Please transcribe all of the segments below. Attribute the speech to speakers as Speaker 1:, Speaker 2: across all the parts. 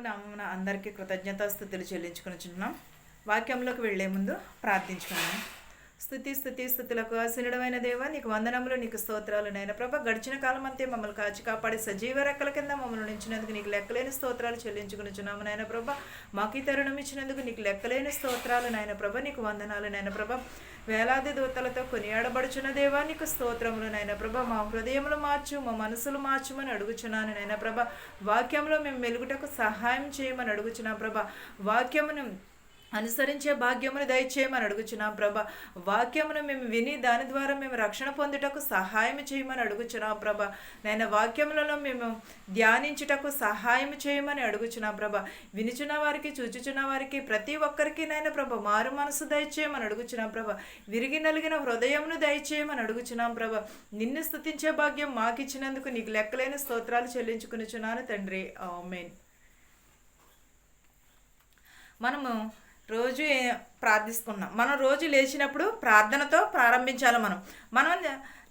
Speaker 1: నామమున అందరికీ కృతజ్ఞతాస్థుతులు చెల్లించుకొనుచున్నాం. వాక్యంలోకి వెళ్లే ముందు ప్రార్థించుకున్నాం. స్థుతులకు ఆసీనుడమైన దేవా, నీకు వందనములు, నీకు స్తోత్రాలు నాయన ప్రభ. గడిచిన కాలం అంతే మమ్మల్ని కాచి కాపాడి సజీవ రెక్కల కింద మమ్మల్ని ఉంచినందుకు నీకు లెక్కలేని స్తోత్రాలు చెల్లించుకొనుచున్నాము నాయన ప్రభ. మాకు ఈ తరుణం ఇచ్చినందుకు నీకు లెక్కలేని స్తోత్రాలు నాయన ప్రభ. నీకు వందనాలు నాయన ప్రభ. వేలాది దూతలతో కొనియాడబడుచున్న దేవా, నీకు స్తోత్రములు నాయన ప్రభ. మా హృదయములు మార్చు, మా మనసులు మార్చుమని అడుగుచున్నాను నాయన ప్రభ. వాక్యంలో మేము మెలుగుటకు సహాయం చేయమని అడుగుచున్నాం ప్రభ. వాక్యమును అనుసరించే భాగ్యమును దయచేయమని అడుగుచున్నాం ప్రభ. వాక్యమును మేము విని దాని ద్వారా మేము రక్షణ పొందుటకు సహాయం చేయమని అడుగుచున్నాం ప్రభ. నాయన వాక్యములలో మేము ధ్యానించుటకు సహాయం చేయమని అడుగుచున్నాం ప్రభ. వినుచున్న వారికి, చూచుచున్న వారికి, ప్రతి ఒక్కరికి నాయన ప్రభ మారు మనసు దయచేయమని అడుగుచున్నాం ప్రభ. విరిగి నలిగిన హృదయమును దయచేయమని అడుగుచున్నాం ప్రభ. నిన్ను స్తుతించే భాగ్యం మాకిచ్చినందుకు నీకు లెక్కలేని స్తోత్రాలు చెల్లించుకునిచున్నాను తండ్రి. ఆమేన్. మనము రోజు ప్రార్థిస్తున్నాం. మనం రోజు లేచినప్పుడు ప్రార్థనతో ప్రారంభించాలి. మనం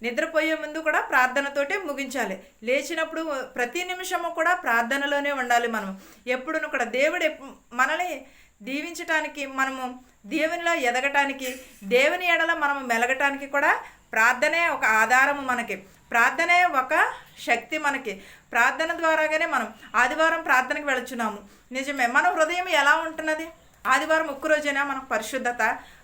Speaker 1: నిద్రపోయే ముందు కూడా ప్రార్థనతోటే ముగించాలి. లేచినప్పుడు ప్రతి నిమిషము కూడా ప్రార్థనలోనే ఉండాలి. మనం ఎప్పుడును కూడా దేవుడు మనల్ని దీవించటానికి, మనము దేవునిలో ఎదగటానికి, దేవుని ఎడల మనము మెలగటానికి కూడా ప్రార్థనే ఒక ఆధారము. మనకి ప్రార్థనే ఒక శక్తి. మనకి ప్రార్థన ద్వారాగానే మనం ఆదివారం ప్రార్థనకు వెళుచున్నాము. నిజమే, మన హృదయం ఎలా ఉంటున్నది? ఆదివారం ఒక్క రోజైనా మనకు పరిశుద్ధత,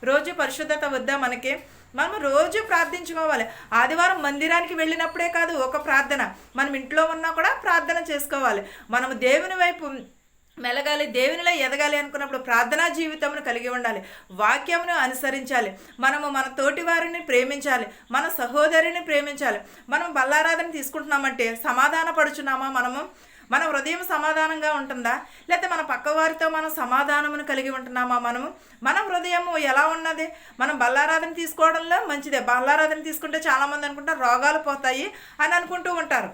Speaker 1: రోజు పరిశుద్ధత వద్దా మనకి? మనం రోజు ప్రార్థించుకోవాలి. ఆదివారం మందిరానికి వెళ్ళినప్పుడే కాదు ఒక ప్రార్థన, మనం ఇంట్లో ఉన్నా కూడా ప్రార్థన చేసుకోవాలి. మనము దేవుని వైపు మెలగాలి, దేవునిలో ఎదగాలి అనుకున్నప్పుడు ప్రార్థనా జీవితమును కలిగి ఉండాలి. వాక్యమును అనుసరించాలి. మనము మన తోటి వారిని ప్రేమించాలి, మన సహోదరిని ప్రేమించాలి. మనం బల్లారాధన తీసుకుంటున్నామంటే సమాధాన పడుచున్నామా? మన హృదయం సమాధానంగా ఉంటుందా? లేకపోతే మన పక్కవారితో మనం సమాధానమును కలిగి ఉంటున్నామా? మన హృదయము ఎలా ఉన్నది? మనం బల్లారాధన తీసుకోవడంలో మంచిదే. బల్లారాధన తీసుకుంటే చాలామంది అనుకుంటారు రోగాలు పోతాయి అని అనుకుంటూ ఉంటారు.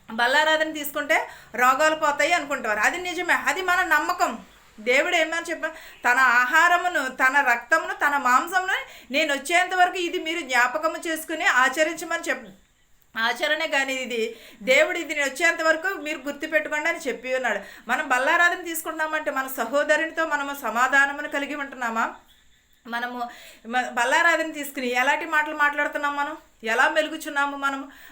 Speaker 1: బల్లారాధన తీసుకుంటే రోగాలు పోతాయి అనుకుంటారు. అది నిజమే, అది మన నమ్మకం. దేవుడు ఏమని చెప్పారు? తన ఆహారమును, తన రక్తమును, తన మాంసమును నేను వచ్చేంత వరకు ఇది మీరు జ్ఞాపకము చేసుకుని ఆచరించమని ఆచరణే. కానీ ఇది దేవుడు ఇది వచ్చేంత వరకు మీరు గుర్తుపెట్టుకోండి అని చెప్పి ఉన్నాడు. మనం బల్లారాధన తీసుకుంటున్నామంటే మన సహోదరునితో మనము సమాధానమును కలిగి ఉంటున్నామా? మనము బల్లారాధన తీసుకుని ఎలాంటి మాటలు మాట్లాడుతున్నాం? మనం ఎలా మెలుగుచున్నాము?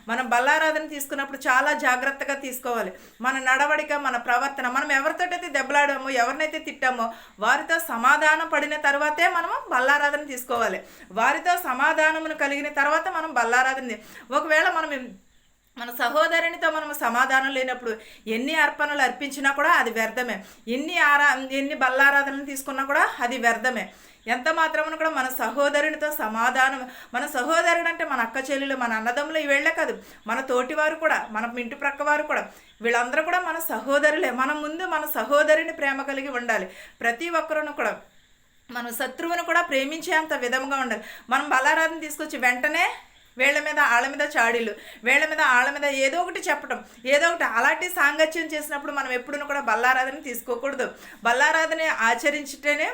Speaker 1: మనం బల్లారాధన తీసుకున్నప్పుడు చాలా జాగ్రత్తగా తీసుకోవాలి. మన నడవడిక, మన ప్రవర్తన, మనం ఎవరితోటైతే దెబ్బలాడామో, ఎవరినైతే తిట్టామో వారితో సమాధానం పడిన తర్వాతే మనము బల్లారాధన తీసుకోవాలి. వారితో సమాధానమును కలిగిన తర్వాత మనం బల్లారాధన. ఒకవేళ మన సహోదరునితో మనం సమాధానం లేనప్పుడు ఎన్ని అర్పణలు అర్పించినా కూడా అది వ్యర్థమే. ఎన్ని బల్లారాధనలు తీసుకున్నా కూడా అది వ్యర్థమే. ఎంత మాత్రమును కూడా మన సహోదరునితో సమాధానం, మన సహోదరుడు అంటే మన అక్క చెల్లెలు, మన అన్నదమ్ములు ఇవేళ్లే కాదు, మన తోటివారు కూడా, మన ఇంటి ప్రక్కవారు కూడా, వీళ్ళందరూ కూడా మన సహోదరులే. మనం ముందు మన సహోదరుని ప్రేమ కలిగి ఉండాలి. ప్రతి ఒక్కరును కూడా మన శత్రువును కూడా ప్రేమించేంత విధంగా ఉండాలి. మనం బల్లారాధన తీసుకొచ్చి వెంటనే వీళ్ళ మీద ఆళ్ళ మీద చాడీలు, వీళ్ళ మీద ఆళ్ళ మీద ఏదో ఒకటి చెప్పడం, ఏదో ఒకటి అలాంటి సాంగత్యం చేసినప్పుడు మనం ఎప్పుడూ కూడా బల్లారాధన తీసుకోకూడదు. బల్లారాధన ఆచరించితేనే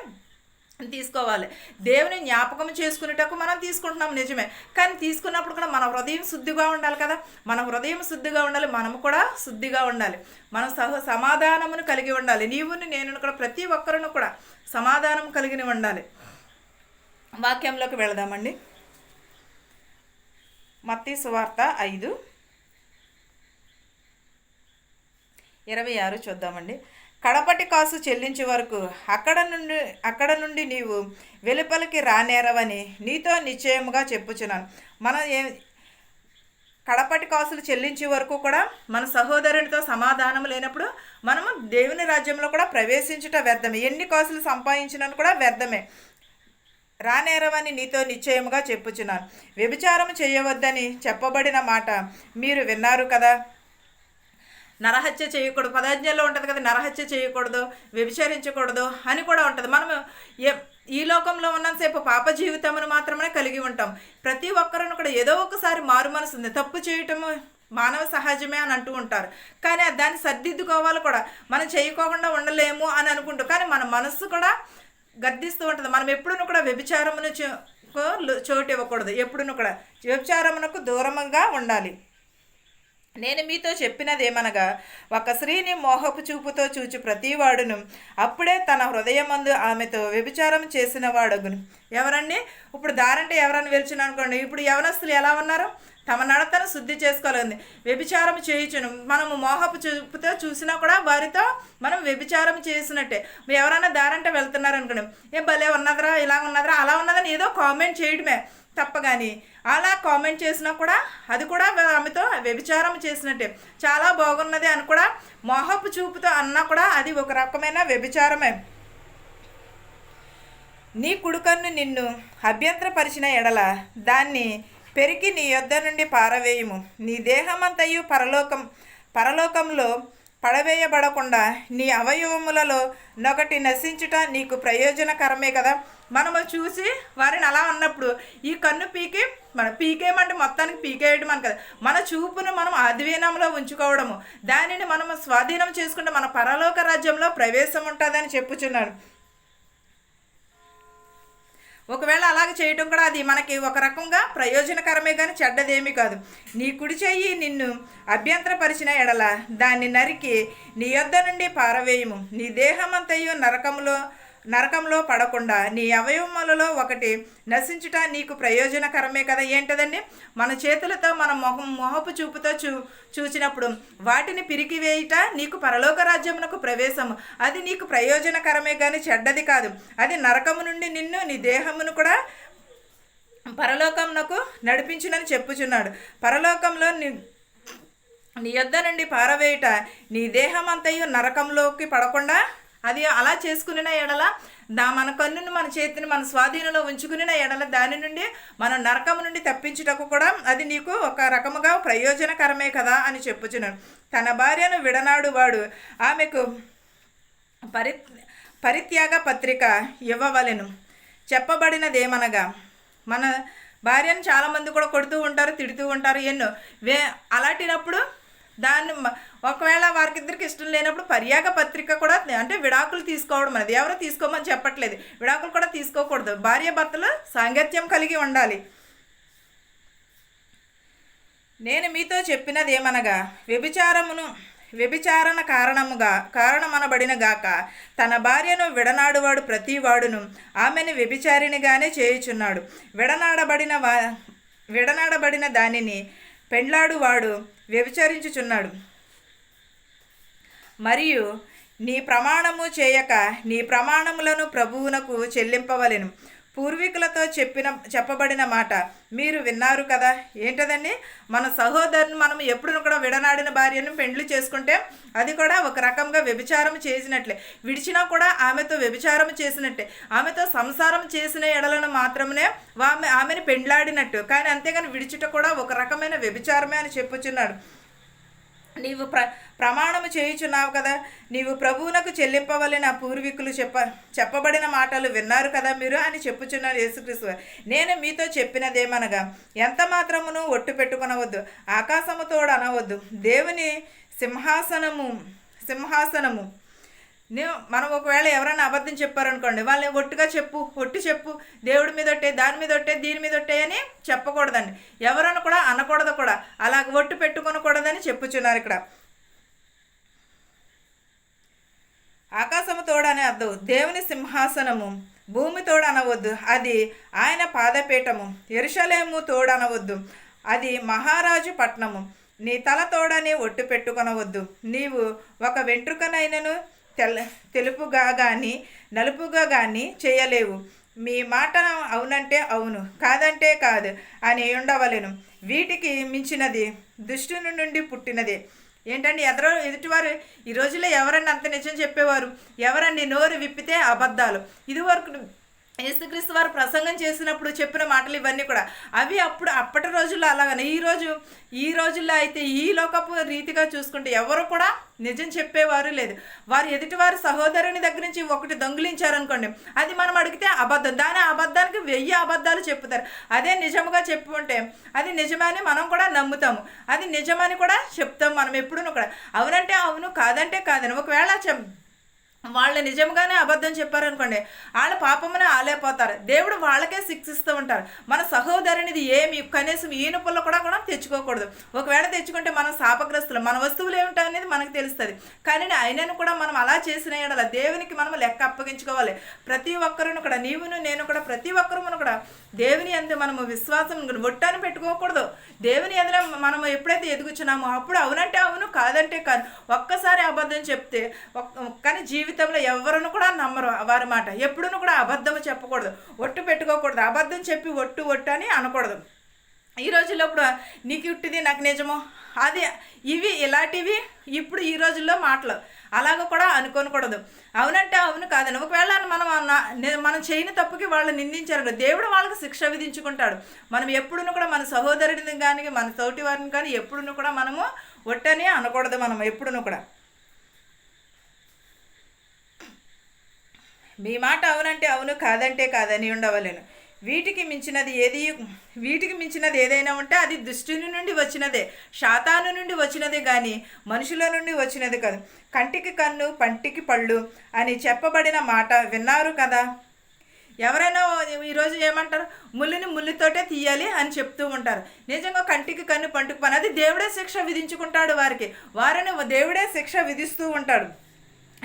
Speaker 1: తీసుకోవాలి. దేవుని జ్ఞాపకం చేసుకునేటకు మనం తీసుకుంటున్నాం నిజమే, కానీ తీసుకున్నప్పుడు కూడా మన హృదయం శుద్ధిగా ఉండాలి కదా. మన హృదయం శుద్ధిగా ఉండాలి, మనము కూడా శుద్ధిగా ఉండాలి. మనం సమాధానమును కలిగి ఉండాలి. నీవుని నేను కూడా ప్రతి ఒక్కరును కూడా సమాధానం కలిగి ఉండాలి. వాక్యంలోకి వెళదామండి. మత్తయి సువార్త 5:26 చూద్దామండి. కడపటి కాసు చెల్లించే వరకు అక్కడ నుండి నీవు వెలుపలికి రానేరవని నీతో నిశ్చయముగా చెప్పుచున్నాను. కడపటి కాసులు చెల్లించే వరకు కూడా మన సహోదరునితో సమాధానం లేనప్పుడు మనము దేవుని రాజ్యంలో కూడా ప్రవేశించుట వ్యర్థమే. ఎన్ని కాసులు సంపాదించినా కూడా వ్యర్థమే. రానేరవని నీతో నిశ్చయముగా చెప్పుచున్నాను. వ్యభిచారం చేయవద్దని చెప్పబడిన మాట మీరు విన్నారు కదా. నరహత్య చేయకూడదు, పదాజ్ఞల్లో ఉంటుంది కదా, నరహత్య చేయకూడదు, వ్యభిచరించకూడదు అని కూడా ఉంటుంది. మనము ఈ లోకంలో ఉన్నంతసేపు పాప జీవితమును మాత్రమే కలిగి ఉంటాం. ప్రతి ఒక్కరిని కూడా ఏదో ఒకసారి మారు మనసు ఉంది. తప్పు చేయటము మానవ సహజమే అని అంటూ ఉంటారు, కానీ దాన్ని సర్దిద్దుకోవాలి కూడా. మనం చేయకోకుండా ఉండలేము అని అనుకుంటూ, కానీ మన మనస్సు కూడా గద్దిస్తూ ఉంటుంది. మనం ఎప్పుడూ కూడా వ్యభిచారమును చోటు ఇవ్వకూడదు. ఎప్పుడూ కూడా వ్యభిచారమునకు దూరంగా ఉండాలి. నేను మీతో చెప్పినదేమనగా, ఒక స్త్రీని మోహపు చూపుతో చూచి ప్రతివాడును అప్పుడే తన హృదయమందు ఆమెతో వ్యభిచారం చేసిన వాడగును. ఎవరండి? ఇప్పుడు దారంటే ఎవరన్నా వెళ్చును అనుకోండి. ఇప్పుడు యవనస్తులు ఎలా ఉన్నారు? తమ నడతను శుద్ధి చేసుకోలేదు, వ్యభిచారం చేయుచును. మనము మోహపు చూపుతో చూసినా కూడా వారితో మనం వ్యభిచారం చేసినట్టే. ఎవరైనా దారంటే వెళ్తున్నారు అనుకోండి, ఏ భలే ఉన్నదిరా, ఇలా ఉన్నదిరా, అలా ఉన్నదని ఏదో కామెంట్ చేయడమే తప్ప. కానీ అలా కామెంట్ చేసినా కూడా అది కూడా ఆమెతో వ్యభిచారం చేసినట్టే. చాలా బాగున్నది అని కూడా మోహపు చూపుతో అన్నా కూడా అది ఒక రకమైన వ్యభిచారమే. నీ కుడికన్ను నిన్ను అభ్యంతరపరిచిన ఎడల దాన్ని పెరికి నీ యొద్ద నుండి పారవేయము. నీ దేహమంతయు పరలోకంలో పడవేయబడకుండా నీ అవయవములలో నొకటి నశించుట నీకు ప్రయోజనకరమే కదా. మనము చూసి వారిని అలా అన్నప్పుడు ఈ కన్ను పీకేయమంటే మొత్తానికి పీకేయడం అని కదా. మన చూపును మనం అధీనంలో ఉంచుకోవడము, దానిని మనము స్వాధీనం చేసుకుంటే మన పరలోక రాజ్యంలో ప్రవేశం ఉంటుందని చెప్పుచున్నాడు. ఒకవేళ అలాగ చేయటం కూడా అది మనకి ఒక రకంగా ప్రయోజనకరమే కానీ చెడ్డదేమీ కాదు. నీ కుడి చెయ్యి నిన్ను అభ్యంతరపరిచిన ఎడల దాన్ని నరికి నీ యొద్ద నుండి పారవేయము. నీ దేహమంతయు నరకంలో పడకుండా నీ అవయవములలో ఒకటి నశించుట నీకు ప్రయోజనకరమే కదా. ఏంటదండి? మన చేతులతో మన మొహపు చూపుతో చూచినప్పుడు వాటిని పిరికివేయుట నీకు పరలోక రాజ్యమునకు ప్రవేశము. అది నీకు ప్రయోజనకరమే కానీ చెడ్డది కాదు. అది నరకము నుండి నిన్ను నీ దేహమును కూడా పరలోకమునకు నడిపించునని చెప్పుచున్నాడు. పరలోకంలో నీ యొద్ద నుండి పారవేయుట నీ దేహమంతయు నరకంలోకి పడకుండా అది అలా చేసుకున్న ఎడల మన కన్నును మన చేతిని మన స్వాధీనంలో ఉంచుకున్న ఎడల దాని నుండి మన నరకం నుండి తప్పించుటకు కూడా అది నీకు ఒక రకముగా ప్రయోజనకరమే కదా అని చెప్పుచున్నాను. తన భార్యను విడనాడు వాడు ఆమెకు పరిత్యాగ పత్రిక ఇవ్వవలెను. చెప్పబడినదేమనగా, మన భార్యను చాలామంది కూడా కొడుతూ ఉంటారు, తిడుతూ ఉంటారు ఎన్నో. అలాంటినప్పుడు దాన్ని ఒకవేళ వారికిద్దరికి ఇష్టం లేనప్పుడు పర్యాగ పత్రిక కూడా, అంటే విడాకులు తీసుకోవడం అనేది ఎవరో తీసుకోమని చెప్పట్లేదు, విడాకులు కూడా తీసుకోకూడదు. భార్య భర్తలు సాంగత్యం కలిగి ఉండాలి. నేను మీతో చెప్పినదేమనగా, వ్యభిచారణ కారణమనబడిన గాక తన భార్యను విడనాడువాడు ప్రతివాడును ఆమెను వ్యభిచారినిగానే చేయుచున్నాడు. విడనాడబడిన దానిని పెండ్లాడువాడు వ్యభిచరించుచున్నాడు. మరియు నీ ప్రమాణము చేయక నీ ప్రమాణములను ప్రభువునకు చెల్లింపవలెను. పూర్వీకులతో చెప్పబడిన మాట మీరు విన్నారు కదా. ఏంటదండి? మన సహోదరుని మనం ఎప్పుడు కూడా విడనాడిన భార్యను పెండ్లి చేసుకుంటే అది కూడా ఒక రకంగా వ్యభిచారం చేసినట్లే. విడిచినా కూడా ఆమెతో వ్యభిచారం చేసినట్టే. ఆమెతో సంసారం చేసిన ఎడలను మాత్రమే ఆమెను పెండ్లాడినట్టు. కానీ అంతేగాని విడిచిట కూడా ఒక రకమైన వ్యభిచారమే అని చెప్పుచున్నాడు. నీవు ప్రమాణము చేయుచున్నావు కదా, నీవు ప్రభువునకు చెల్లింపవలెన పూర్వీకులు చెప్పబడిన మాటలు విన్నారు కదా మీరు అని చెప్పుచున్నాడు యేసుక్రీస్తు. నేను మీతో చెప్పినదేమనగా, ఎంత మాత్రమును ఒట్టు పెట్టుకొనవద్దు, ఆకాశముతోడు అనవద్దు, దేవుని సింహాసనము మనం ఒకవేళ ఎవరైనా అబద్ధం చెప్పారనుకోండి, వాళ్ళని ఒట్టి చెప్పు, దేవుడి మీద ఒట్టే, దాని మీద ఒట్టే, దీని మీద ఒట్టే అని చెప్పకూడదండి. ఎవరైనా కూడా అనకూడదు కూడా, అలాగ ఒట్టు పెట్టుకొనకూడదని చెప్పుచున్నారు ఇక్కడ. ఆకాశము తోడని అద్దు, దేవుని సింహాసనము భూమి తోడనవద్దు, అది ఆయన పాదపీఠము. యెరూషలేము తోడనవద్దు, అది మహారాజు పట్టణము. నీ తల తోడని ఒట్టు పెట్టుకొనవద్దు. నీవు ఒక వెంట్రుకనైనను తెలుపుగా కానీ నలుపుగా కానీ చేయలేవు. మీ మాట అవునంటే అవును, కాదంటే కాదు అని ఉండవలెను. వీటికి మించినది దుష్టుని నుండి పుట్టినదే. ఏంటండి? ఎదుటివారు ఈ రోజుల్లో ఎవరన్నా అంత నిజం చెప్పేవారు? ఎవరండి? నోరు విప్పితే అబద్ధాలు. ఇదివరకు యేసుక్రీస్తు వారు ప్రసంగం చేసినప్పుడు చెప్పిన మాటలు ఇవన్నీ కూడా అవి అప్పటి రోజుల్లో అలాగనే. ఈ రోజుల్లో అయితే ఈ లోకపు రీతిగా చూసుకుంటే ఎవరు కూడా నిజం చెప్పేవారు లేదు. వారు ఎదుటివారు సహోదరుని దగ్గర నుంచి ఒకటి దొంగిలించారనుకోండి, అది మనం అడిగితే అబద్ధం, దాని అబద్ధానికి 1000 అబద్ధాలు చెప్తారు. అదే నిజముగా చెప్పుకుంటే అది నిజమని మనం కూడా నమ్ముతాము, అది నిజమని కూడా చెప్తాం మనం ఎప్పుడూ కూడా. అవునంటే అవును, కాదంటే కాదని. ఒకవేళ వాళ్ళు నిజంగానే అబద్ధం చెప్పారనుకోండి, వాళ్ళ పాపమునే ఆలేపోతారు. దేవుడు వాళ్ళకే శిక్షిస్తూ ఉంటారు. మన సహోదరునిది ఏమి కనీసం ఈనుపుల్లో కూడా తెచ్చుకోకూడదు. ఒకవేళ తెచ్చుకుంటే మనం శాపగ్రస్తులు, మన వస్తువులు ఏమిటో అనేది మనకు తెలుస్తుంది. కానీ అయినను కూడా మనం అలా చేసిన ఎడల దేవునికి మనం లెక్క అప్పగించుకోవాలి. ప్రతి ఒక్కరును కూడా, నీవును నేను కూడా, ప్రతి ఒక్కరును కూడా దేవుని యందు మనము విశ్వాసం ఒట్టాన్ని పెట్టుకోకూడదు. దేవుని ఎదుర మనం ఎప్పుడైతే ఎదుగుచున్నామో అప్పుడు అవునంటే అవును, కాదంటే కాదు. ఒక్కసారి అబద్ధం చెప్తే కానీ జీవితంలో ఎవరును కూడా నమ్మరు వారి మాట. ఎప్పుడును కూడా అబద్ధము చెప్పకూడదు, ఒట్టు పెట్టుకోకూడదు. అబద్ధం చెప్పి ఒట్టు అని అనకూడదు. ఈ రోజుల్లో ఇప్పుడు నీకు ఇట్టిది నాకు నిజమో అది ఇవి ఇలాంటివి ఇప్పుడు ఈ రోజుల్లో మాటలు అలాగ కూడా అనుకోనకూడదు. అవునంటే అవును, కాదని. ఒకవేళ మనం చేయని తప్పుకి వాళ్ళు నిందించారు, దేవుడు వాళ్ళకి శిక్ష విధించుకుంటాడు. మనం ఎప్పుడును కూడా మన సహోదరుడిని కానీ మన తోటి వారిని కానీ ఎప్పుడును కూడా మనము ఒట్టని అనకూడదు. మనం ఎప్పుడును కూడా మీ మాట అవునంటే అవును, కాదంటే కాదని ఉండవలేను. వీటికి మించినది ఏదైనా ఉంటే అది దుష్టుని నుండి వచ్చినదే, శాతాను నుండి వచ్చినదే కానీ మనుషుల నుండి వచ్చినది కాదు. కంటికి కన్ను పంటికి పళ్ళు అని చెప్పబడిన మాట విన్నారు కదా. ఎవరైనా ఈరోజు ఏమంటారు, ముళ్ళుని ముళ్ళుతోటే తీయాలి అని చెప్తూ ఉంటారు. నిజంగా కంటికి కన్ను పంటికి పని అది దేవుడే శిక్ష విధించుకుంటాడు. వారిని దేవుడే శిక్ష విధిస్తూ ఉంటాడు.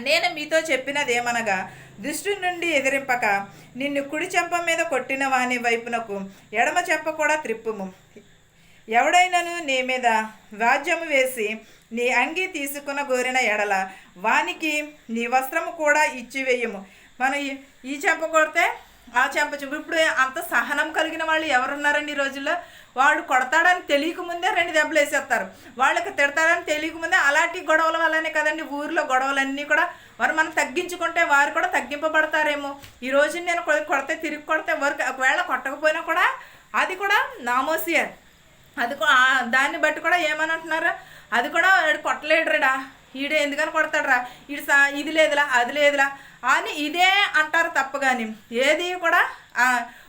Speaker 1: నేను మీతో చెప్పినదేమనగా, దుష్టుని నుండి ఎదిరింపక నిన్ను కుడి చెంప మీద కొట్టిన వాని వైపునకు ఎడమ చెంప కూడా త్రిప్పుము. ఎవడైనను నీ మీద వ్యాజ్యము వేసి నీ అంగీ తీసుకున్న గోరిన ఎడల వానికి నీ వస్త్రము కూడా ఇచ్చివేయము. మనం ఈ చెంప కొడితే ఆ చెంప చూపు. ఇప్పుడు అంత సహనం కలిగిన వాళ్ళు ఎవరున్నారండి ఈ రోజుల్లో? వాడు కొడతాడని తెలియకముందే 2 దెబ్బలు వేసేస్తారు. వాళ్ళకి తిడతాడని తెలియకముందే అలాంటి గొడవల వల్లనే కదండి ఊరిలో గొడవలన్నీ కూడా. మనం తగ్గించుకుంటే వారు కూడా తగ్గింపబడతారేమో. ఈ రోజు నేను కొడితే తిరిగి కొడితే ఒకవేళ కొట్టకపోయినా కూడా అది కూడా నామోసియర్. అది దాన్ని బట్టి కూడా ఏమని అంటున్నారు, అది కూడా కొట్టలేడురా, ఈడే ఎందుకని కొడతాడురా, ఇది లేదులా అది లేదులా అని ఇదే అంటారు తప్ప. కానీ ఏది కూడా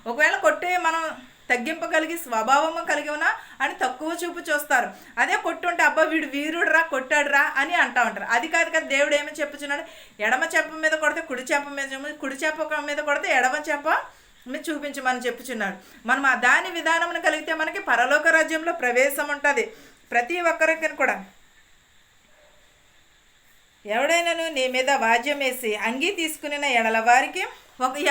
Speaker 1: ఒకవేళ కొట్టి మనం తగ్గింపగలిగి స్వభావము కలిగి ఉన్నా అని తక్కువ చూపు చూస్తారు. అదే కొట్టుంటే అబ్బా వీడు వీరుడురా కొట్టాడురా అని అంటూ ఉంటారు. అది కాదు కదా దేవుడు ఏమని చెప్పుచున్నాడు, ఎడమ చెంప మీద కొడితే కుడి చెంప మీద, కుడి చెంప మీద కొడితే ఎడమ చెంప మీద చూపించమని చెప్పుచున్నాడు. మనం దాని విధానమును కలిగితే మనకి పరలోక రాజ్యంలో ప్రవేశం ఉంటుంది ప్రతి ఒక్కరికి కూడా. ఎవడైనాను నీ మీద వాద్యం వేసి అంగీ తీసుకుని ఎడల వారికి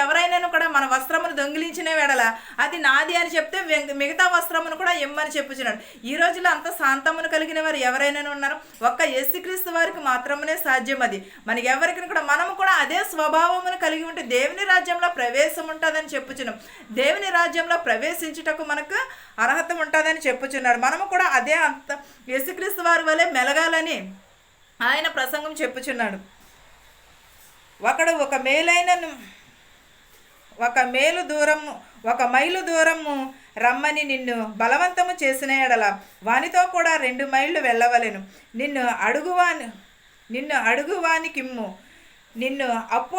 Speaker 1: ఎవరైనాను కూడా మన వస్త్రమును దొంగిలించిన ఎడల అది నాది అని చెప్తే మిగతా వస్త్రమును కూడా ఇమ్మని చెప్పుచున్నాడు. ఈ రోజుల్లో అంత శాంతమును కలిగిన వారు ఎవరైనా ఉన్నారు? ఒక్క యేసుక్రీస్తు వారికి మాత్రమే సాధ్యం. అది మనకి ఎవరికి కూడా మనము కూడా అదే స్వభావమును కలిగి ఉంటే దేవుని రాజ్యంలో ప్రవేశం ఉంటుందని చెప్పుచున్నాం. దేవుని రాజ్యంలో ప్రవేశించుటకు మనకు అర్హత ఉంటుందని చెప్పుచున్నాడు. మనము కూడా అదే అంత యేసుక్రీస్తు వారి వలె మెలగాలని ఆయన ప్రసంగం చెప్పుచున్నాడు. ఒకడు ఒక మైలు దూరము రమ్మని నిన్ను బలవంతము చేసిన ఎడల వానితో కూడా 2 మైళ్ళు వెళ్ళవలెను. నిన్ను అడుగువానికిమ్ము. నిన్ను అప్పు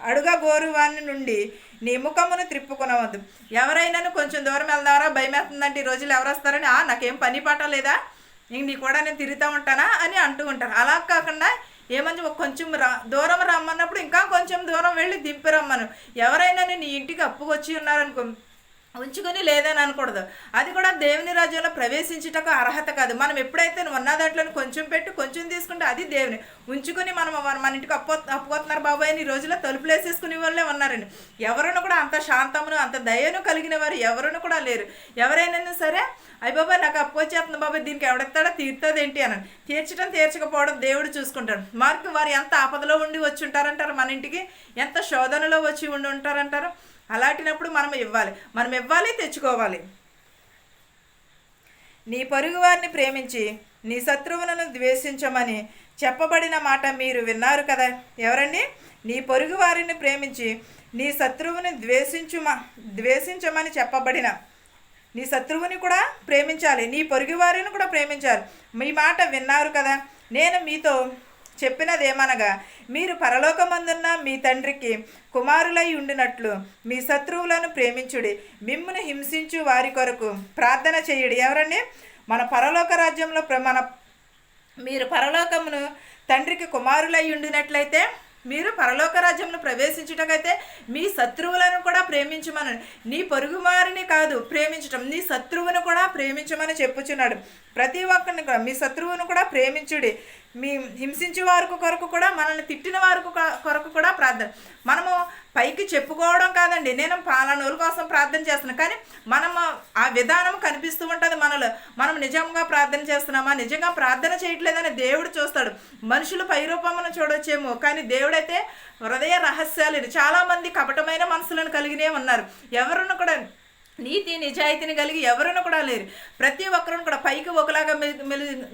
Speaker 1: అడుగగోరువాని నుండి నీ ముఖమును త్రిప్పుకొనవద్దు. ఎవరైనాను కొంచెం దూరం వెళ్దారా, భయమేస్తుందంటే ఈ రోజులు ఎవరు వస్తారని, నాకేం పని పాట లేదా, ఇంక నీ కూడా నేను తిరుగుతూ ఉంటానా అని అంటూ ఉంటారు. అలా కాకుండా ఏమంటే కొంచెం దూరం రమ్మన్నప్పుడు ఇంకా కొంచెం దూరం వెళ్ళి దింపి రమ్మను. ఎవరైనా నీ ఇంటికి అప్పుకొచ్చి ఉన్నారనుకో, ఉంచుకొని లేదని అనకూడదు. అది కూడా దేవుని రాజ్యంలో ప్రవేశించుటకు అర్హత కాదు. మనం ఎప్పుడైతే ఉన్న దాంట్లో కొంచెం పెట్టి కొంచెం తీసుకుంటే అది దేవుని ఉంచుకొని మన ఇంటికి అప్పుకోతున్నారు బాబాయ్ అని ఈ రోజుల్లో తలుపులు వేసేసుకునే వాళ్ళే ఉన్నారండి. ఎవరును కూడా అంత శాంతమును అంత దయను కలిగిన వారు ఎవరును కూడా లేరు. ఎవరైనా సరే అయ్య బాబాయ్ నాకు అప్పు వచ్చేస్తుంది బాబాయ్, దీనికి ఎవడెత్తాడో తీరుతుంది ఏంటి అని తీర్చకపోవడం దేవుడు చూసుకుంటాడు. వారు ఎంత ఆపదలో ఉండి వచ్చి ఉంటారంటారు, మన ఇంటికి ఎంత శోధనలో వచ్చి ఉండి ఉంటారంటారు. అలాంటినప్పుడు మనం ఇవ్వాలి తెచ్చుకోవాలి. నీ పొరుగు వారిని ప్రేమించి నీ శత్రువులను ద్వేషించమని చెప్పబడిన మాట మీరు విన్నారు కదా. ఎవరండి? నీ పొరుగు వారిని ప్రేమించి నీ శత్రువుని ద్వేషించమని చెప్పబడిన, నీ శత్రువుని కూడా ప్రేమించాలి, నీ పొరుగు వారిని కూడా ప్రేమించాలి. మీ మాట విన్నారు కదా. నేను మీతో చెప్పినదేమనగా, మీరు పరలోకమందున్న మీ తండ్రికి కుమారులై ఉండినట్లు మీ శత్రువులను ప్రేమించుడి, మిమ్మును హింసించు వారి కొరకు ప్రార్థన చేయుడి. ఎవరండి? మన పరలోక రాజ్యంలో మీరు పరలోకమును తండ్రికి కుమారులై ఉండినట్లయితే మీరు పరలోక రాజ్యంలో ప్రవేశించుటకైతే మీ శత్రువులను కూడా ప్రేమించమని, నీ పొరుగువారిని కాదు ప్రేమించటం, నీ శత్రువును కూడా ప్రేమించమని చెప్పుచున్నాడు. ప్రతి ఒక్కరిని కూడా మీ శత్రువును కూడా ప్రేమించుడి. మీ హింసించే వారి కొరకు కూడా, మనల్ని తిట్టిన వారి కొరకు కూడా ప్రార్థన. మనము పైకి చెప్పుకోవడం కాదండి, నేను పాలనోళ్ళ కోసం ప్రార్థన చేస్తున్నాను, కానీ మనం ఆ విధానం కనిపిస్తూ ఉంటుంది మనలో. మనం నిజంగా ప్రార్థన చేస్తున్నామా, నిజంగా ప్రార్థన చేయట్లేదని దేవుడు చూస్తాడు. మనుషులు పైరూపమును చూడొచ్చేమో, కానీ దేవుడైతే హృదయ రహస్యాలు. చాలామంది కపటమైన మనసులను కలిగినే ఉన్నారు. ఎవరును కూడా నీతి నిజాయితీని కలిగి ఎవరును కూడా లేరు. ప్రతి ఒక్కరును కూడా పైకి ఒకలాగా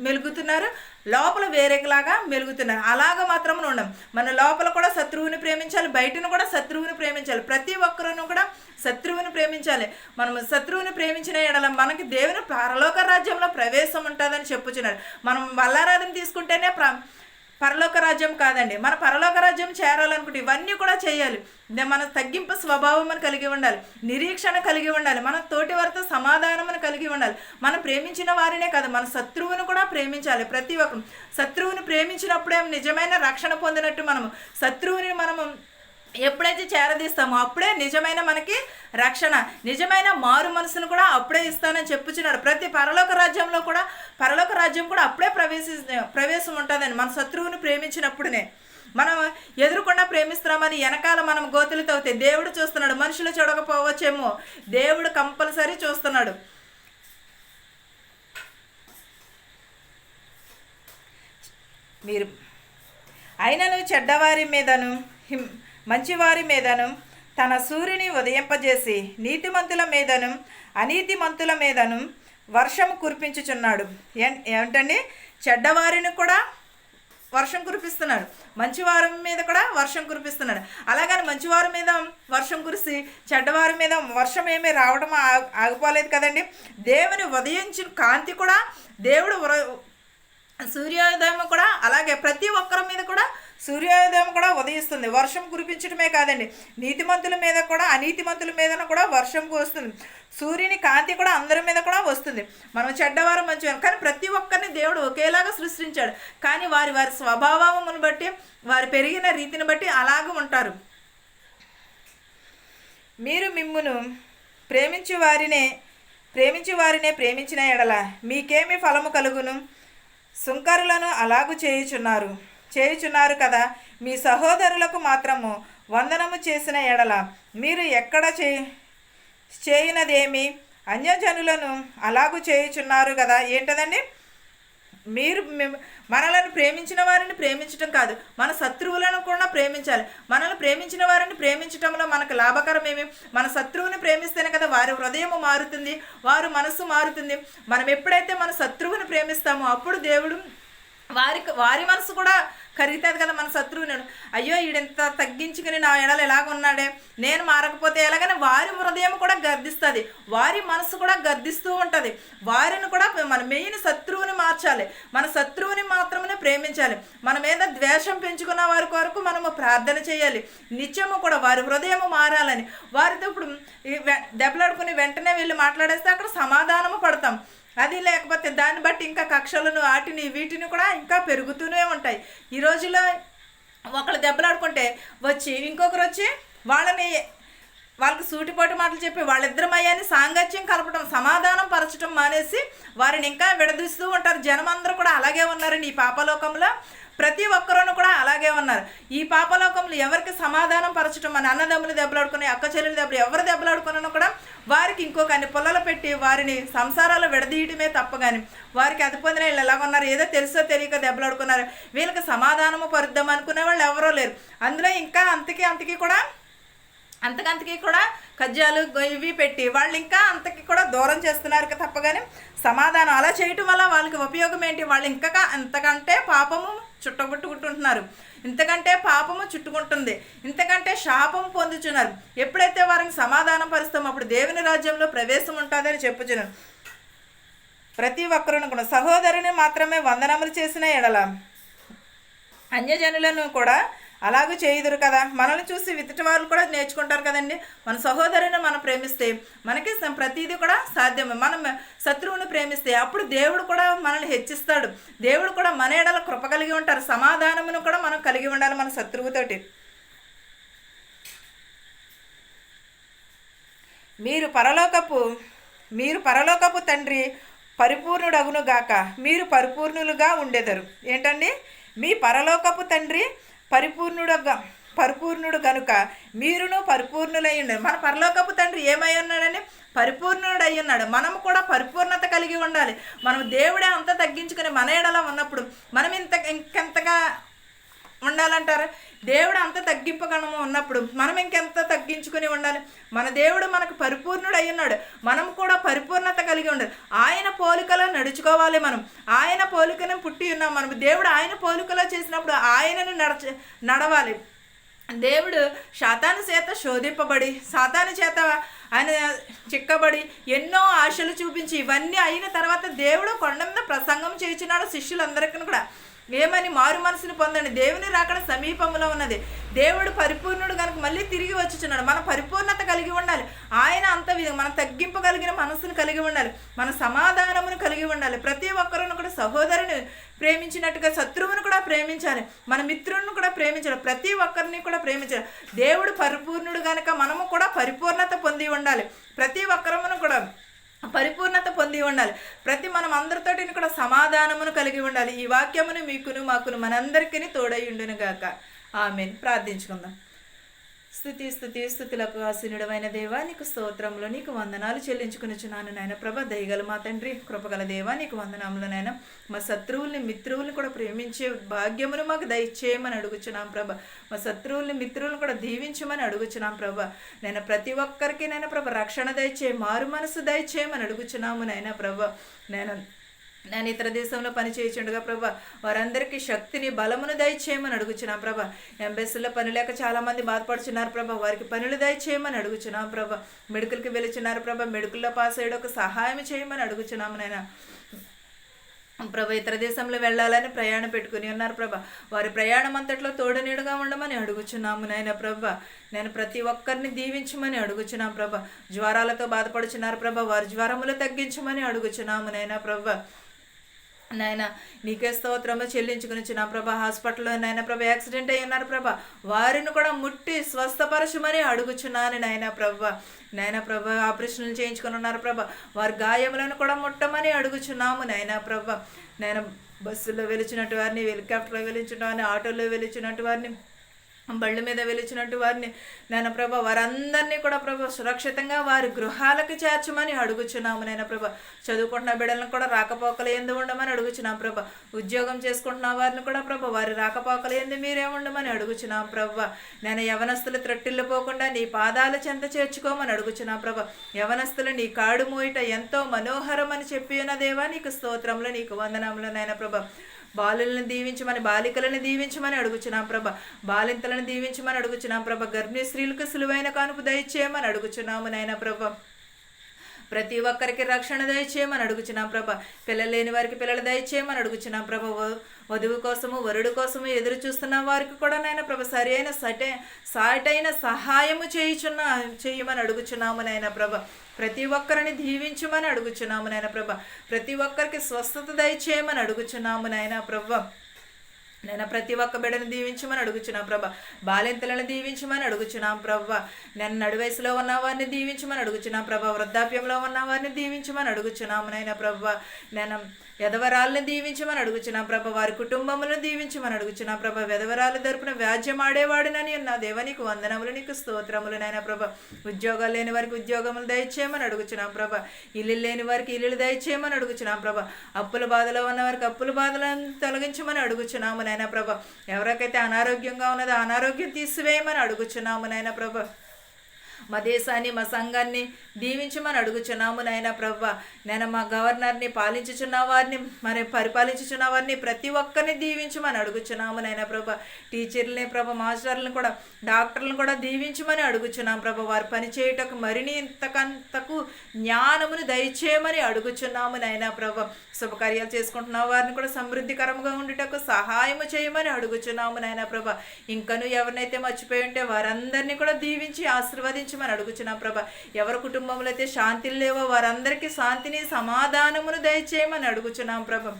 Speaker 1: మెలుగుతున్నారు, లోపల వేరేలాగా మెలుగుతున్నారు. అలాగ మాత్రం ఉండం. మన లోపల కూడా శత్రువుని ప్రేమించాలి, బయటను కూడా శత్రువుని ప్రేమించాలి. ప్రతి ఒక్కరును కూడా శత్రువుని ప్రేమించాలి. మనం శత్రువుని ప్రేమించిన ఎడల మనకి దేవుని పరలోక రాజ్యంలో ప్రవేశం ఉంటుందని చెప్పుచున్నారు. మనం బల్లారాధన తీసుకుంటేనే పరలోక రాజ్యం కాదండి. మన పరలోక రాజ్యం చేరాలనుకుంటే ఇవన్నీ కూడా చేయాలి. మన తగ్గింపు స్వభావం అని కలిగి ఉండాలి, నిరీక్షణ కలిగి ఉండాలి, మన తోటి వారితో సమాధానం కలిగి ఉండాలి. మనం ప్రేమించిన వారినే కాదు, మన శత్రువును కూడా ప్రేమించాలి. ప్రతి ఒక్కరు శత్రువుని ప్రేమించినప్పుడే నిజమైన రక్షణ పొందినట్టు. మనము శత్రువుని మనము ఎప్పుడైతే చేరదీస్తామో అప్పుడే నిజమైన మనకి రక్షణ, నిజమైన మారు మనసును కూడా అప్పుడే ఇస్తానని చెప్పుచున్నాడు. ప్రతి పరలోక రాజ్యం కూడా అప్పుడే ప్రవేశం ఉంటుందని. మన శత్రువుని ప్రేమించినప్పుడునే. మనం ఎదురుకుండా ప్రేమిస్తున్నామని వెనకాల మనం గోతులు తవ్వితే దేవుడు చూస్తున్నాడు. మనుషులు చూడకపోవచ్చేమో, దేవుడు కంపల్సరీ చూస్తున్నాడు. మీరు అయినను చెడ్డవారి మీదను మంచివారి మీదను తన సూర్యుని ఉదయింపజేసి నీతిమంతుల మీదను అనీతిమంతుల మీదను వర్షం కురిపించుచున్నాడు. ఏమిటండి? చెడ్డవారిని కూడా వర్షం కురిపిస్తున్నాడు, మంచివారి మీద కూడా వర్షం కురిపిస్తున్నాడు. అలాగని మంచివారి మీద వర్షం కురిసి చెడ్డవారి మీద వర్షం ఏమీ రావడం ఆగిపోలేదు కదండి. దేవుని ఉదయించిన కాంతి కూడా, దేవుడు సూర్యోదయం కూడా అలాగే ప్రతి ఒక్కరి మీద కూడా సూర్యోదయం కూడా ఉదయిస్తుంది. వర్షం కురిపించడమే కాదండి, నీతిమంతుల మీద కూడా అనీతిమంతుల మీద కూడా వర్షం కురుస్తుంది. సూర్యుని కాంతి కూడా అందరి మీద కూడా వస్తుంది. మనం చెడ్డవారు మంచివారు, కానీ ప్రతి ఒక్కరిని దేవుడు ఒకేలాగా సృష్టించాడు. కానీ వారి వారి స్వభావమును బట్టి, వారు పెరిగిన రీతిని బట్టి అలాగ ఉంటారు. మీరు మిమ్మును ప్రేమించు వారినే ప్రేమించిన ఎడల మీకేమి ఫలము కలుగును? సుంకరులను అలాగు చేయుచున్నారు కదా. మీ సహోదరులకు మాత్రము వందనము చేసిన ఎడల మీరు ఎక్కడ చేయనదేమి? అన్యజనులను అలాగు చేయుచున్నారు కదా. ఏంటదండి? మీరు మనలను ప్రేమించిన వారిని ప్రేమించటం కాదు, మన శత్రువులను కూడా ప్రేమించాలి. మనల్ని ప్రేమించిన వారిని ప్రేమించటంలో మనకు లాభకరమేమి? మన శత్రువుని ప్రేమిస్తేనే కదా వారి హృదయం మారుతుంది, వారి మనస్సు మారుతుంది. మనం ఎప్పుడైతే మన శత్రువుని ప్రేమిస్తామో అప్పుడు దేవుడు వారి మనసు కూడా కరుగుతుంది కదా. మన శత్రువుని, అయ్యో ఈడెంత తగ్గించుకుని నా ఎడలు ఎలాగున్నాడే, నేను మారకపోతే ఎలాగని వారి హృదయం కూడా గర్దిస్తుంది, వారి మనసు కూడా గర్దిస్తూ ఉంటుంది. వారిని కూడా మన మెయిన్ శత్రువుని మార్చాలి, మన శత్రువుని మాత్రమే ప్రేమించాలి. మన మీద ద్వేషం పెంచుకున్న వారి కొరకు మనము ప్రార్థన చేయాలి. నిత్యము కూడా వారి హృదయం మారాలని. వారితో ఇప్పుడు దెబ్బలాడుకుని వెంటనే వెళ్ళి మాట్లాడేస్తే అక్కడ సమాధానము పడతాం. అది లేకపోతే దాన్ని బట్టి ఇంకా కక్షలను వాటిని వీటిని కూడా ఇంకా పెరుగుతూనే ఉంటాయి. ఈ రోజుల్లో ఒకళ్ళు దెబ్బలాడుకుంటే వచ్చి ఇంకొకరు వచ్చి వాళ్ళకి సూటిపోటు మాటలు చెప్పి వాళ్ళిద్దరమయ్యాన్ని సాంగత్యం కలపడం, సమాధానం పరచడం మానేసి వారిని ఇంకా విడదీస్తూ ఉంటారు. జనమందరూ కూడా అలాగే ఉన్నారండి. ఈ పాపలోకంలో ప్రతి ఒక్కరూ కూడా అలాగే ఉన్నారు. ఈ పాపలోకంలో ఎవరికి సమాధానం పరచడం, మన అన్నదమ్ములు దెబ్బలాడుకుని, అక్క చెల్లెలు ఎవరు దెబ్బలాడుకున్నా కూడా వారికి ఇంకొక అన్ని పొల్లలు పెట్టి వారిని సంసారాలు విడదీయటమే తప్ప. కానీ వారికి అది పొందిన వీళ్ళు ఎలాగ ఉన్నారు, ఏదో తెలుసో తెలియక దెబ్బలాడుకున్నారు, వీళ్ళకి సమాధానము పరుద్దాం అనుకునే వాళ్ళు ఎవరో లేరు. అందులో ఇంకా అంతకీ కూడా కజ్జాలు ఇవి పెట్టి వాళ్ళు ఇంకా అంతకి కూడా దూరం చేస్తున్నారు తప్ప. కానీ సమాధానం అలా చేయటం వల్ల వాళ్ళకి ఉపయోగం ఏంటి? వాళ్ళు ఇంకా అంతకంటే పాపము చుట్టబుట్టుకుంటున్నారు, ఇంతకంటే పాపము చుట్టుకుంటుంది, ఇంతకంటే శాపము పొందుచున్నారు. ఎప్పుడైతే వారిని సమాధానం పరుస్తామో అప్పుడు దేవుని రాజ్యంలో ప్రవేశం ఉంటుందని చెప్పుచున్నారు. ప్రతి ఒక్కరును కూడా సహోదరుని మాత్రమే వందనములు చేసిన ఎడల అన్యజనులను కూడా అలాగూ చేయుదురు కదా. మనల్ని చూసి వితటి వాళ్ళు కూడా నేర్చుకుంటారు కదండి. మన సహోదరుని మనం ప్రేమిస్తే మనకి ప్రతిదీ కూడా సాధ్యమే. మనం శత్రువుని ప్రేమిస్తే అప్పుడు దేవుడు కూడా మనల్ని హెచ్చిస్తాడు. దేవుడు కూడా మన ఎడల కృప కలిగి ఉంటారు. సమాధానమును కూడా మనం కలిగి ఉండాలి మన శత్రువుతోటి. మీరు పరలోకపు తండ్రి పరిపూర్ణుడగును గాక. మీరు పరిపూర్ణులుగా ఉండెదరు. ఏంటండి? మీ పరలోకపు తండ్రి పరిపూర్ణుడు గనుక మీరును పరిపూర్ణులై ఉన్నారు. మన పరలోకపు తండ్రి ఏమై ఉన్నాడని? పరిపూర్ణుడు అయి ఉన్నాడు. మనము కూడా పరిపూర్ణత కలిగి ఉండాలి. మనం దేవుడే అంత తగ్గించుకుని మన ఎడల ఉన్నప్పుడు మనం ఇంకెంతగా ఉండాలంటారు? దేవుడు అంత తగ్గింపగలము ఉన్నప్పుడు మనం ఇంకెంత తగ్గించుకుని ఉండాలి? మన దేవుడు మనకు పరిపూర్ణుడు అయి ఉన్నాడు. మనం కూడా పరిపూర్ణత కలిగి ఉండాలి. ఆయన పోలికలో నడుచుకోవాలి. మనం ఆయన పోలికను పుట్టి ఉన్నాం. మనం దేవుడు ఆయన పోలికలో చేసినప్పుడు ఆయనను నడవాలి. దేవుడు సాతాను చేత శోధింపబడి, సాతాను చేత ఆయన చిక్కబడి, ఎన్నో ఆశలు చూపించి ఇవన్నీ అయిన తర్వాత దేవుడు కొండ మీద ప్రసంగం చేయించున్నాడు శిష్యులందరికీ కూడా. ఏమని? మారు మనసుని పొందండి, దేవుని రాకడ సమీపంలో ఉన్నది. దేవుడు పరిపూర్ణుడు కనుక మళ్ళీ తిరిగి వచ్చుచున్నాడు. మన పరిపూర్ణత కలిగి ఉండాలి. ఆయన అంత మనం తగ్గింపగలిగిన మనసును కలిగి ఉండాలి. మన సమాధానమును కలిగి ఉండాలి. ప్రతి ఒక్కరును కూడా సహోదరుని ప్రేమించినట్టుగా శత్రువును కూడా ప్రేమించాలి. మన మిత్రులను కూడా ప్రేమించాలి. ప్రతి ఒక్కరిని కూడా ప్రేమించాలి. దేవుడు పరిపూర్ణుడు కనుక మనము కూడా పరిపూర్ణత పొంది ఉండాలి. ప్రతి ఒక్కరమును కూడా పరిపూర్ణత పొంది ఉండాలి. మనం అందరితోటి కూడా సమాధానమును కలిగి ఉండాలి. ఈ వాక్యమును మీకును మాకును మనందరికీ తోడై ఉండును గాక. ఆమేన్. ప్రార్థించుకుందాం. స్తుతులకు ఆసీనుడమైన దేవా, నీకు స్తోత్రములు, నీకు వందనాలు చెల్లించుకునిచున్నాను నాయన ప్రభ. దయగల మా తండ్రి, కృపగల దేవా, నీకు వందనములు నాయన. మా శత్రువుల్ని మిత్రువుల్ని కూడా ప్రేమించే భాగ్యమును మాకు దయచేయమని అడుగుచున్నాం ప్రభ. మా శత్రువుల్ని మిత్రువులను కూడా దీవించమని అడుగుచున్నాం ప్రభ. నేను ప్రతి ఒక్కరికి నైనా ప్రభ రక్షణ దయచే, మారు మనసు దయచేయమని అడుగుచున్నాము నాయన ప్రభ. నేను ఇతర దేశంలో పని చేయించుండగా ప్రభా, వారందరికీ శక్తిని బలమును దయచేయమని అడుగుచున్నాం ప్రభా. ఎంబెస్సీలో పని లేక చాలామంది బాధపడుచున్నారు ప్రభా, వారికి పనులు దయచేయమని అడుగుచున్నాం ప్రభా. మెడికల్కి వెళుచున్నారు ప్రభా, మెడికల్లో పాస్ అయ్యేటకు సహాయం చేయమని అడుగుచున్నాము నాయన ప్రభా. ఇతర దేశంలో వెళ్ళాలని ప్రయాణం పెట్టుకుని ఉన్నారు ప్రభా, వారి ప్రయాణం అంతట్లో తోడునీడుగా ఉండమని అడుగుచున్నాము నాయన ప్రభా. నేను ప్రతి ఒక్కరిని దీవించమని అడుగుచున్నాం ప్రభా. జ్వరాలతో బాధపడుచున్నారు ప్రభా, వారి జ్వరములు తగ్గించమని అడుగుచున్నాము నాయన ప్రభా. నాయన నీకే స్తోత్రము చెల్లించుకునిచ్చిన ప్రభా. హాస్పిటల్లో నాయన ప్రభా యాక్సిడెంట్ అయ్యి ఉన్నారు ప్రభా, వారిని కూడా ముట్టి స్వస్థపరచమని అడుగుచున్నాను నాయన ప్రభా. నాయన ప్రభా ఆపరేషన్లు చేయించుకొని ఉన్నారు ప్రభా, వారి గాయములను కూడా ముట్టమని అడుగుచున్నాము నాయన ప్రభా. నేను బస్సులో వెలిచినట్టు వారిని, హెలికాప్టర్లో వెలిచిన వారిని, ఆటోలో వెలిచినట్టు వారిని, బళ్ళ మీద వెలిచినట్టు వారిని నాయన ప్రభా, వారందరినీ కూడా ప్రభా సురక్షితంగా వారి గృహాలకు చేర్చమని అడుగుచున్నాము నాయన ప్రభా. చదువుకుంటున్న బిడ్డలను కూడా రాకపోకలు ఎందు ఉండమని అడుగుచున్నాం ప్రభా. ఉద్యోగం చేసుకుంటున్న వారిని కూడా ప్రభా వారి రాకపోకలు ఎందు మీరే ఉండమని అడుగుచున్నాం ప్రభా. నేను యవనస్తులు త్రొట్టిల్లు పోకుండా నీ పాదాల చెంత చేర్చుకోమని అడుగుచున్నాం ప్రభా. యవనస్తులు నీ కాడు మోయిట ఎంతో మనోహరం అని చెప్పి ఉన్న దేవా, నీకు స్తోత్రములు, నీకు వందనములు నాయన ప్రభా. బాలులను దీవించమని, బాలికలను దీవించమని అడుగుచున్నాం ప్రభా. బాలింతలను దీవించమని అడుగుచున్నాం ప్రభా. గర్భిణీ స్త్రీలకు సులువైన కానుపు దయచేయమని అడుగుచున్నాము నాయన ప్రభా. ప్రతి ఒక్కరికి రక్షణ దయచేయమని అడుగుచున్నాం ప్రభా. పిల్లలు లేని వారికి పిల్లలు దయచేయమని అడుగుచున్నాం ప్రభా. వధువు కోసము వరుడు కోసము ఎదురు చూస్తున్న వారికి కూడా నాయన ప్రభా సరి అయిన సాటైన సహాయము చేయమని అడుగుచున్నాము నాయన ప్రభా. ప్రతి ఒక్కరిని దీవించమని అడుగుచున్నాము నాయన ప్రభా. ప్రతి ఒక్కరికి స్వస్థత దయచేయమని అడుగుచున్నాము నాయన ప్రభా. నేను ప్రతి ఒక్క బిడ్డను దీవించమని అడుగుచున్నాం ప్రభా. బాలింతలను దీవించమని అడుగుచున్నాం ప్రభా. నేను నడువయసులో ఉన్న వారిని దీవించమని అడుగుచున్నాం ప్రభా. వృద్ధాప్యంలో ఉన్న వారిని దీవించమని అడుగుచున్నాము నాయన ప్రభా. నేను ఎదవరాలను దీవించమని అడుగుచున్నాం ప్రభా. వారి కుటుంబములను దీవించమని అడుగుచున్నాం ప్రభా. వెదవరాలు తరపున వ్యాజ్యం ఆడేవాడినని నా దేవ, నీకు వందనములు, నీకు స్తోత్రములు నాయన ప్రభా. ఉద్యోగాలు లేని వారికి ఉద్యోగములు దయచేయమని అడుగుచున్నాం ప్రభా. ఇల్లు లేని వారికి ఇల్లులు దయచేయమని అడుగుచున్నాం ప్రభా. అప్పుల బాధలో ఉన్న వారికి అప్పుల బాధలను తొలగించమని అడుగుచున్నాము నాయన ప్రభా. ఎవరికైతే అనారోగ్యంగా ఉన్నదో అనారోగ్యం తీసివేయమని అడుగుచున్నాము నాయన ప్రభా. మా దేశాన్ని మా సంఘాన్ని దీవించమని అడుగుచున్నాము నాయన ప్రభ. నేను మా గవర్నర్ని పాలించుచున్న వారిని మరి పరిపాలించుచున్న వారిని ప్రతి ఒక్కరిని దీవించమని అడుగుచున్నాము నాయన ప్రభ. టీచర్లని ప్రభ, మాస్టర్లను కూడా, డాక్టర్లను కూడా దీవించమని అడుగుచున్నాం ప్రభ. వారు పనిచేయటకు మరిని ఇంతకంతకు జ్ఞానమును దయచేయమని అడుగుచున్నాము నాయన ప్రభ. శుభకార్యాలు చేసుకుంటున్న వారిని కూడా సమృద్ధికరంగా ఉండుటకు సహాయము చేయమని అడుగుచున్నాము నాయన ప్రభ. ఇంకను ఎవరినైతే మర్చిపోయి ఉంటే వారందరినీ కూడా దీవించి ఆశీర్వదించమని అడుగుచున్నాం ప్రభ. ఎవరి కుటుంబంలో అయితే శాంతిలు లేవో వారందరికీ శాంతిని, సమాధానమును దయచేయమని అడుగుచున్నాం ప్రభ.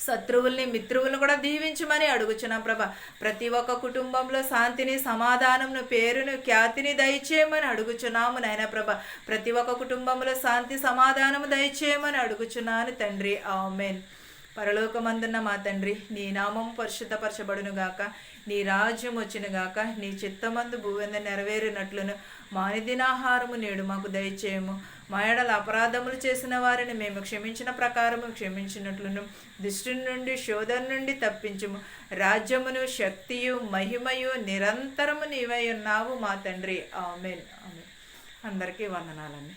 Speaker 1: శత్రువుల్ని, మిత్రువులను కూడా దీవించమని అడుగుచున్నాం ప్రభ. ప్రతి ఒక్క కుటుంబంలో శాంతిని, సమాధానమును, పేరును, ఖ్యాతిని దయచేయమని అడుగుచున్నాము నాయన ప్రభ. ప్రతి ఒక్క కుటుంబంలో శాంతి, సమాధానము దయచేయమని అడుగుచున్నాను తండ్రి. ఆమేన్. పరలోకమందున్న మా తండ్రి, నీ నామం పరిశుద్ధపరచబడునుగాక, నీ రాజ్యం వచ్చునుగాక, నీ చిత్తమందు భూవెంద నెరవేరినట్లును మా అనుదినాహారము నేడు మాకు దయచేయము. మా ఎడల అపరాధములు చేసిన వారిని మేము క్షమించిన ప్రకారము క్షమించినట్లును దుష్టు నుండి, శోధన నుండి తప్పించుము. రాజ్యమును, శక్తియు, మహిమయు నిరంతరము నీవై ఉన్నావు మా తండ్రి. ఆమేన్. ఆమేన్. అందరికీ వందనాలండి.